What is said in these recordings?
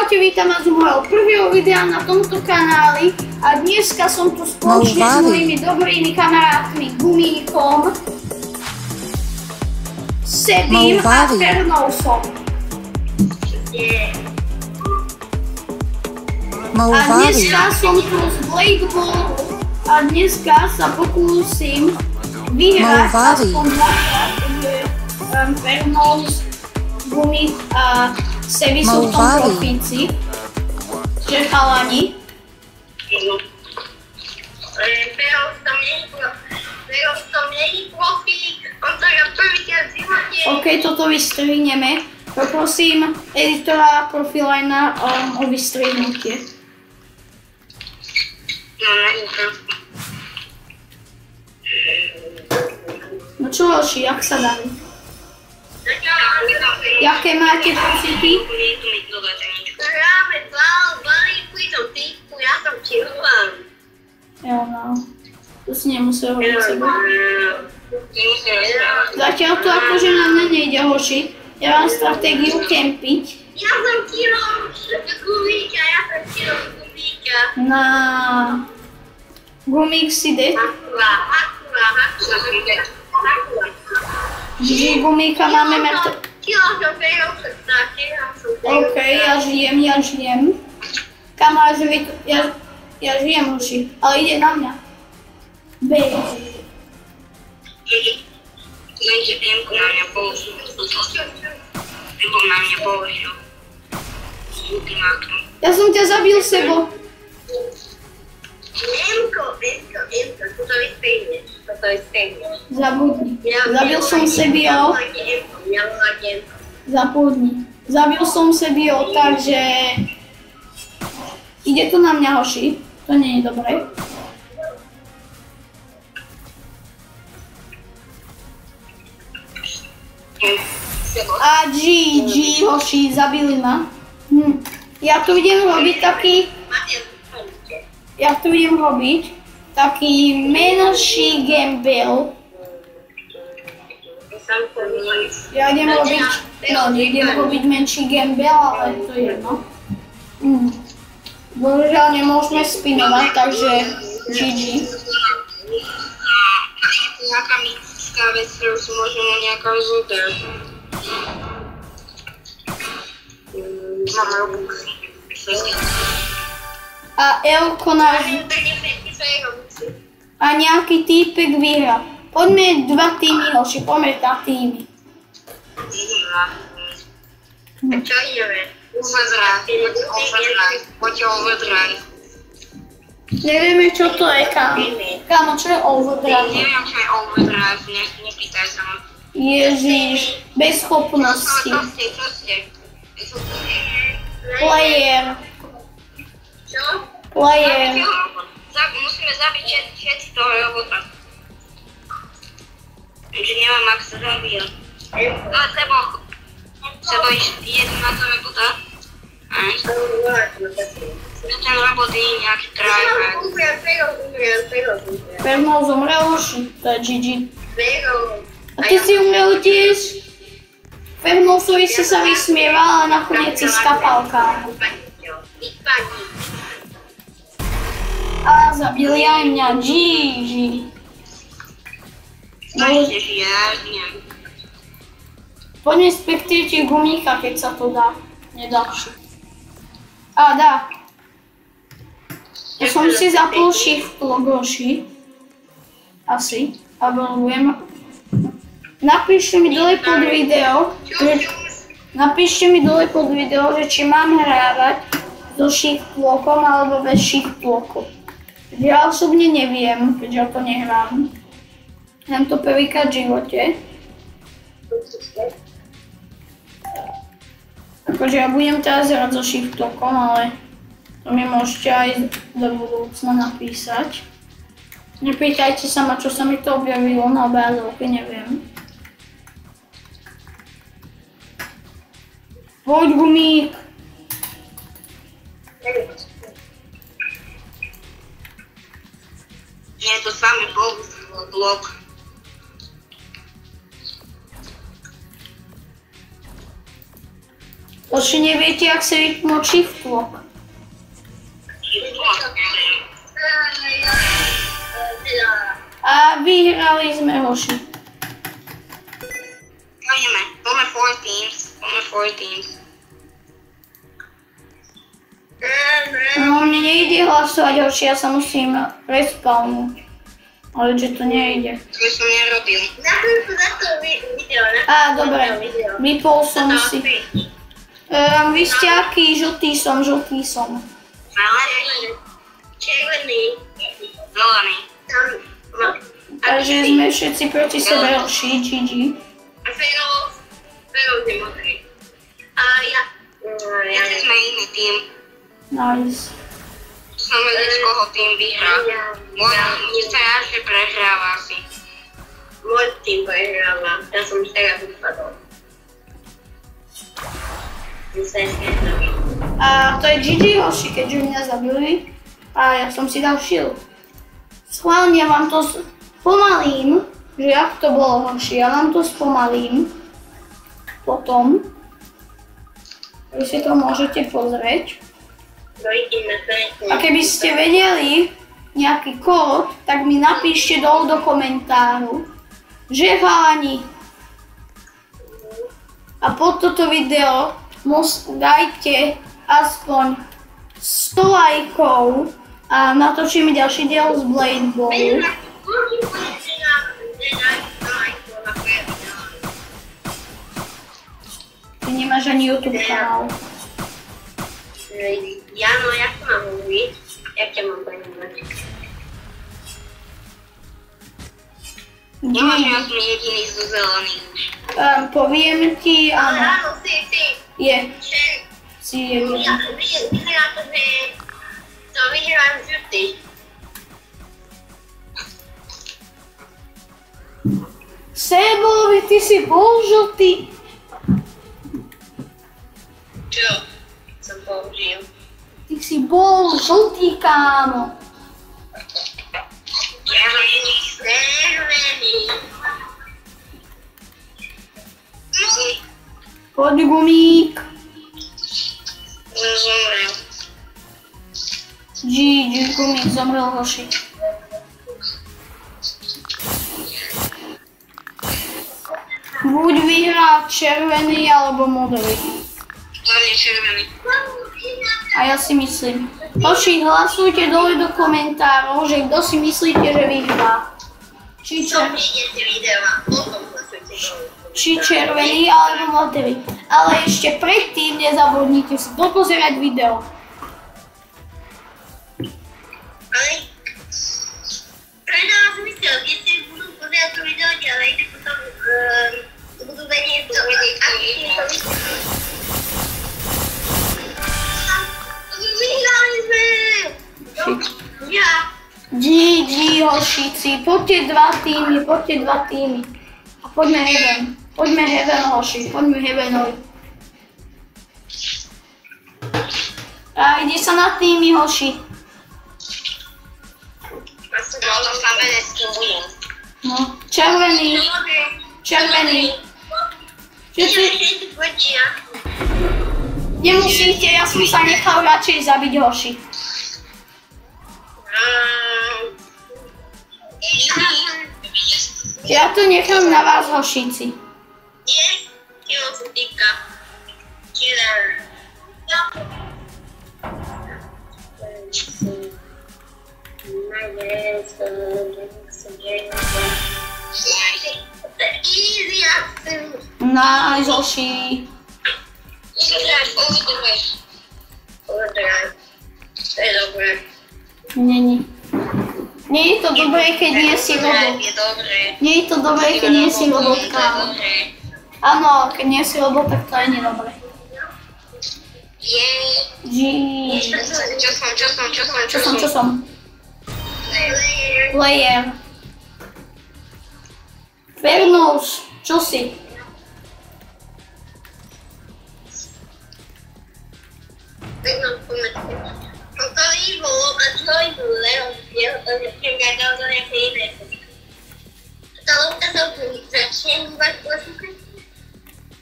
Čaute, vítam vás u môjho prvého videa na tomto kanáli a dneska som tu spoločne s mojimi dobrými kamarátmi Gumíkom, Sebím a Fernousom. A dneska som tu s Blade Ball a dneska sa pokúsim vyhrať aspoň dvakrát, takže Fernous, Gumík a Sebi sú v tom profíci. Čiže chalani. Fernous tam není profík, on to je prvýkrát v živote. OK, toto vystrihneme. Poprosím editora Profilina o vystrihnutie. No čo hoši, jak sa darí? Jaké máte pocity? Hráme balíku, som týku, ja som čilovám. Jo, no. To si nemusel hovoriť sebe. Zatiaľ to akože na mňa nejde, hoši. Ja mám stratégiu kempiť. Ja som čilom Gumíka, Gumíka. Na... Gumík si dead. Čiže Gumíka máme mŕtve. OK, ja žijem. Kamarát, ja žijem, hoši, ale ide na mňa. Bež. Lenže Emko na mňa použil. Emko na mňa použil. Ultimátum. Ja som ťa zabil, Sebo. Emko, toto vystrihneš. Zabudni. Zabil som Sebio. Zabudni. Zabil som Sebio, takže... Ide to na mňa, hoši. To nie je dobré. A GG, hoši, zabili ma. Ja tu idem robiť taký menší gamble. Ja idem robiť menší gamble, ale to je jedno. Bohužiaľ nemôžeme spinovať, takže GG. Nejaká mystická vec, ktorú si môžeme nejaká zober. Mám robuxy. A Elko náš... A nejaký týpek vyhra. Poďme 2 týmy, hoši, poďme 2 týmy. Čo ideme? Poďte overdrive. Nevieme, čo to je, kámo. Kámo, čo je overdrive? Neviem, čo je overdrive, nepýtaj sa ma. Ježiš, bez schopnosti. Čo ste? Player. Čo? Player. Musíme zabiť všetci toho robota. Takže nemám, ak sa zabíja. Ale Sebo jedu na to robota. Ten robot je nejaký driver. Fernous zomrel, hoši, to je GG. A ty si umrel tiež? Fernousovi si sa vysmieval a nakoniec si skapal, kámo. A zabili aj mňa, GG. Poďme spektujte Gumíka, keď sa to dá. Nedá. A dá. Ja som si zapol shift logoši. Asi. A blogujem. Napíšte mi dole pod video, že či mám hrávať so shift logom alebo bez shift logom. Ja osobne neviem, keďže to nehrám. Hrám to prvýkrát v živote. Akože ja budem teraz hrať so shift logom, ale to mi môžete aj do budúcna napísať. Nepýtajte sa ma, čo sa mi to objavilo na obrazovke, neviem. Poď, Gumík! Nie, to samý blok. To Hoši, neviete, jak sa vypnúť shift lock. A vyhrali sme, hoši. Poďme 4 teams. No, mne nejde hlasovať, hoši, ja sa musím respawnúť. Ale že to nejde. To som nerobil. Na to video. Á, dobre. Vypol som si. Vy ste aký? Žltý som. Červený. Zelený. Takže sme všetci proti sebe, hoši, GG. A Ferov je modrý. A ja sme iný tým. Nice. Som vedel, z koho tým vyhrá. Mne sa ja, že prehráva asi. Môj tým prehráva. Ja som teraz upadol. A to je GG, hoši, keďže mňa zabili. A ja som si dal shield. Schválne vám to spomalím, že jak to bolo, hoši. Ja vám to spomalím. Potom. Vy si to môžete pozrieť. A keby ste vedeli nejaký kód, tak mi napíšte dolu do komentáru, že chalani. A pod toto video dajte aspoň 100 lajkov a natočíme ďalší diel z Blade Ballu. Ty nemáš ani YouTube kanál. Jano, jak to mám hovoriť? Jak ťa mám poňovať? Nemôžem, ja som jediný zo zelených už. Poviem ti, áno. Áno, si. Je. Si jediný. Vyzerá to, že to vyhrám žltý. Sebovi, ty si bol žltý. Čo? Som použil. Ty si bol žltý, kámo. Červený. Poď, gumík. Zomrel. GG, gumík zomrel, hoši. Buď vyhrá červený alebo modrý. Hlavne červený. A ja si myslím. Hoši, hlasujte dole do komentárov, že kto si myslíte, že vyhrá. Či červený alebo modrý. Ale ešte predtým nezabudnite si dopozerať video. Ale predávam zmysel, keď si budú pozerať to video ďalej, tak potom budú vedieť to, aký je to vyššie. Vyhrali sme! Ja! GG, hošici, poďte dva týmy. A poďme Heaven, hoši, poďme Heavenovi. A ide sa na týmy, hoši. To sa vede s tým budem. No, červený. Všetci, nemusíte, ja som sa nechal radšej zabiť, hoši. Ja to nechám na vás, hošici. Kilo sa týka. Killer. Nice, hoši. To je dobré. Není. Nie je to dobré, keď nie si robot. Nie je to dobré, keď nie si robot, kámo. Áno, keď nie si robot, tak to je nedobré. Čo som? Player. Vernos, čo si?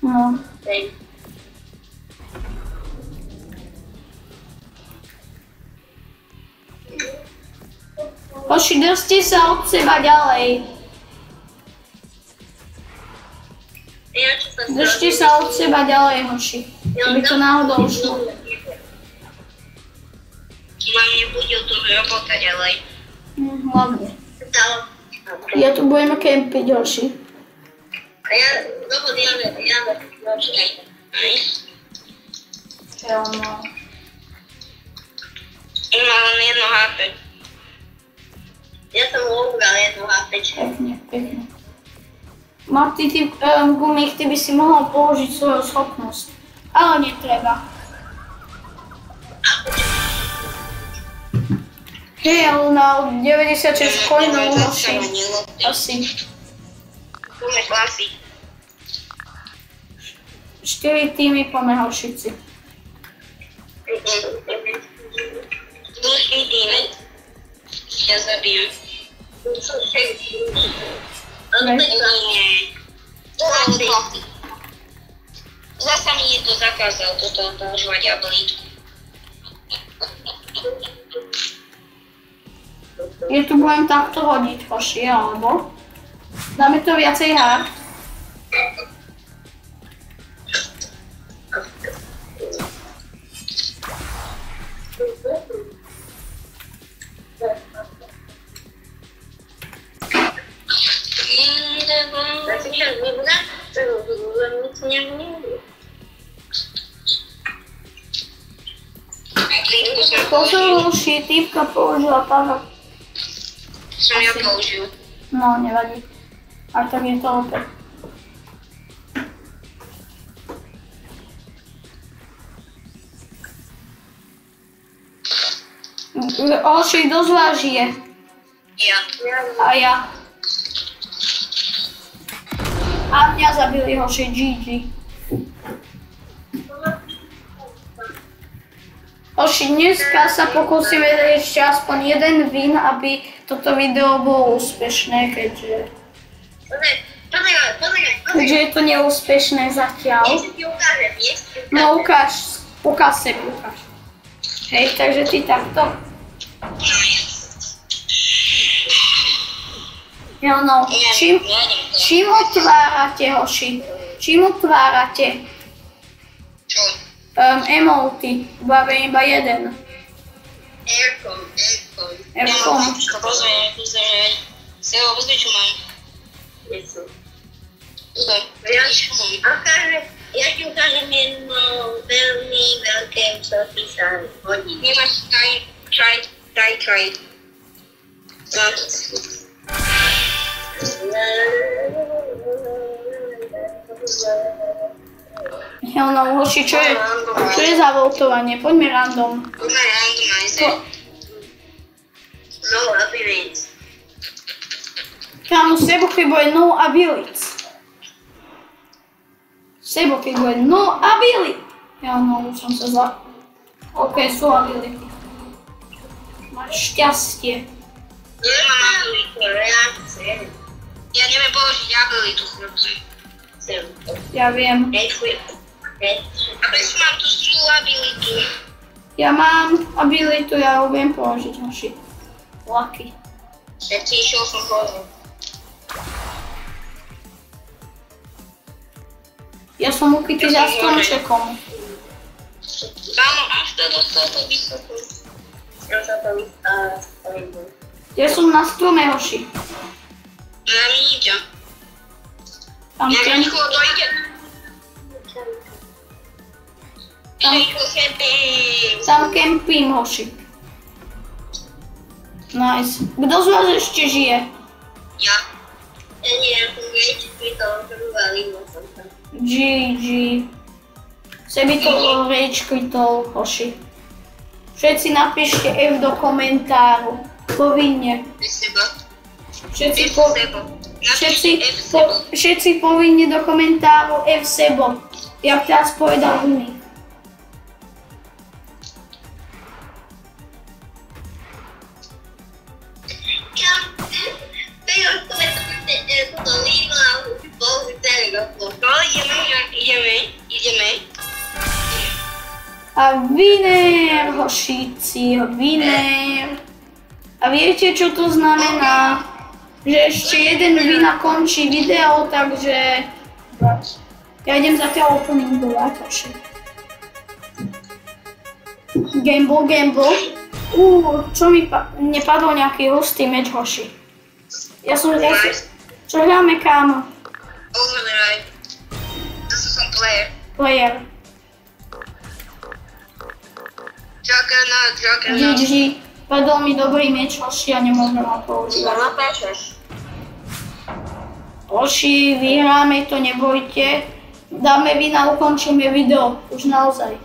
No. Hoši, držte sa od seba ďalej. Držte sa od seba ďalej, hoši. Keby to náhodou ušlo. Mám nebudil tu robota ďalej. Hlavne. Ja tu budeme kempiť, hoši. A ja, dobro, ja počkaj. No. Mám len jedno HP. Ja som ubral jedno HP. Pekne. Marty, ty, Gumík, ty by si mohol použiť svoju schopnosť. Ale netreba. Hej, ale na 96 coinov hoši. Asi. Poďme klasy. 4 týmy poďme hošici. Dlhší týmy. Ja zabijem. Zasa mi niekto zakázal toto používať jablítku. Ja tu budem takto hodiť, hoši, alebo dáme to viacej hard. Pozor, hoši, týpka použila páha. Som ja použil. No, nevadí. A tak je to opäť. Hoši, kto z vás žije? Ja. A ja. A mňa zabili, hoši, GG. Hoši, dneska sa pokúsime ešte aspoň jeden win, aby toto video bolo úspešné, keďže je to neúspešné zatiaľ. No ukáž sa. Hej, takže ty takto. Jo no, čím otvárate, hoši? Čím otvárate? Čo? Emoty, bavím iba jeden. Aircom. Pozri. Sebo, pozri, čo mám. Něco. Ja ti ukážem jedno veľmi veľké, čo ti sa hodí. Nemáš try. Hell no, hoši, čo je za voltovanie? Poďme random. Poďme randomizer. No abilities. Kámo, Sebo, keď bude no abilities. Hell no, už som sa zla... OK, sú ability. Máš šťastie. Nemám ability, reakcie. Ja neviem použiť abilitu, chlapci. Ja viem. A prečo mám tu zlú abilitu? Ja mám abilitu, ja ho viem použiť, hoši. Lucky. Ja ti išiel som pozrieť. Ja som ukrytý za stromčekom. Kámo, až to dostal to vysoko. Ja sa to vysoko. Ja som na strome, hoši. Na nič. Tam Ja ten... rýchlo dojde. Tam kempím, hoši. Nice. Kto z vás ešte žije? Ja. Ja nie, ja som rage quitol, valím som sa. GG. Sebi to rage quitol, hoši. Všetci napíšte F do komentáru. Povinne. Všetci povinne do komentáru F Sebo. Jak teraz povedal Gumík. Ideme. A winner, hošici, winner. A viete, čo to znamená? Že ešte jeden vina končí video, takže ja idem zatiaľ openingovať asi. Gamble. Čo mi nepadol nejaký hustý meč, hoši. Čo hráme, kámo? Override. Zase som player. Player. Juggernaut. GG. Padol mi dobrý meč, hoši, a nemôžem ho používať. Napáčaš. Hoši, vyhráme to, nebojte. Dáme vina, ukončíme video. Už naozaj.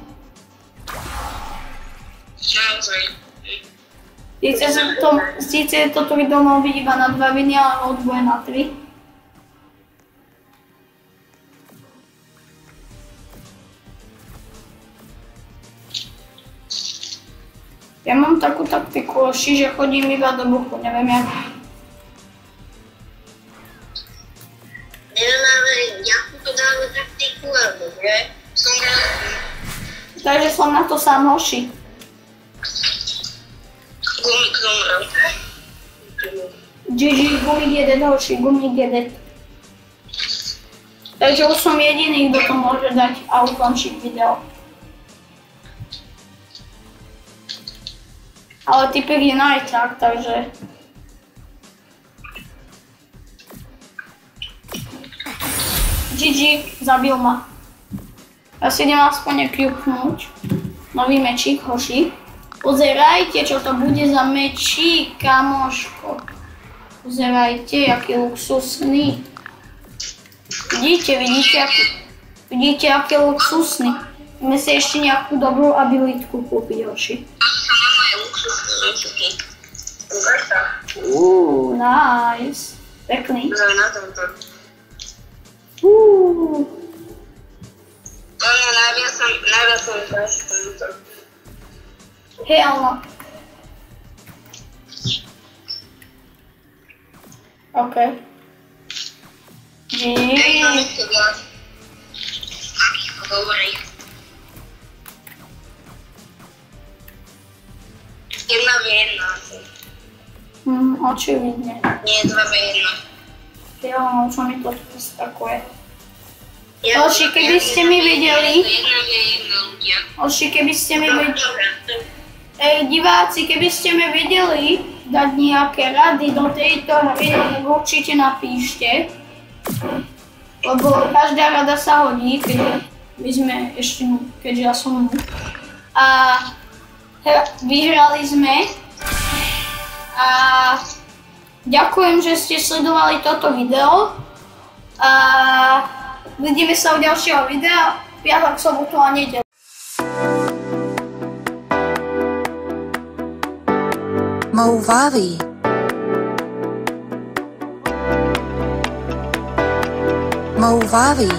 Síce toto video mohol byť iba na 2 viny, ale odboje na 3. Ja mám takú taktiku, že chodím iba do boku, neviem jak. Neviem, ale jakú to dáme taktiku, alebo že? Som rád. Takže som na to sám, hoši. Gumik zomrel. GG, gumik jeden, hoši, gumik jeden. Takže už som jediný, kto to môže dať a ukončiť video. Ale typek je najťak, takže... GG, zabil ma. Ja si idem aspoň nekľupnúť. Nový mečík, hoši. Pozerajte, čo to bude za mečík, kamoško. Pozerajte, aký luxusný. Vidíte, aký luxusný. Ideme si ešte nejakú dobrú abilitku kúpiť, hoši. Nice. Pekný. Na tomto. Najviac som páči tomto. Hej, áno. OK. Jedna v jedna. Očividne. Nie, 2 v 1. Jo, čo mi to skakuje. Hoši, keby ste mi videli... Hoši, keby ste mi videli... Diváci, keby ste mi videli dať nejaké rady do tejto hry, tak určite napíšte. Lebo každá rada sa hodí, keďže ja som... A vyhrali sme. A ďakujem, že ste sledovali toto video. A vidíme sa u ďalšieho videa, piatok, sobotu a nedeľu. Movavi. Movavi.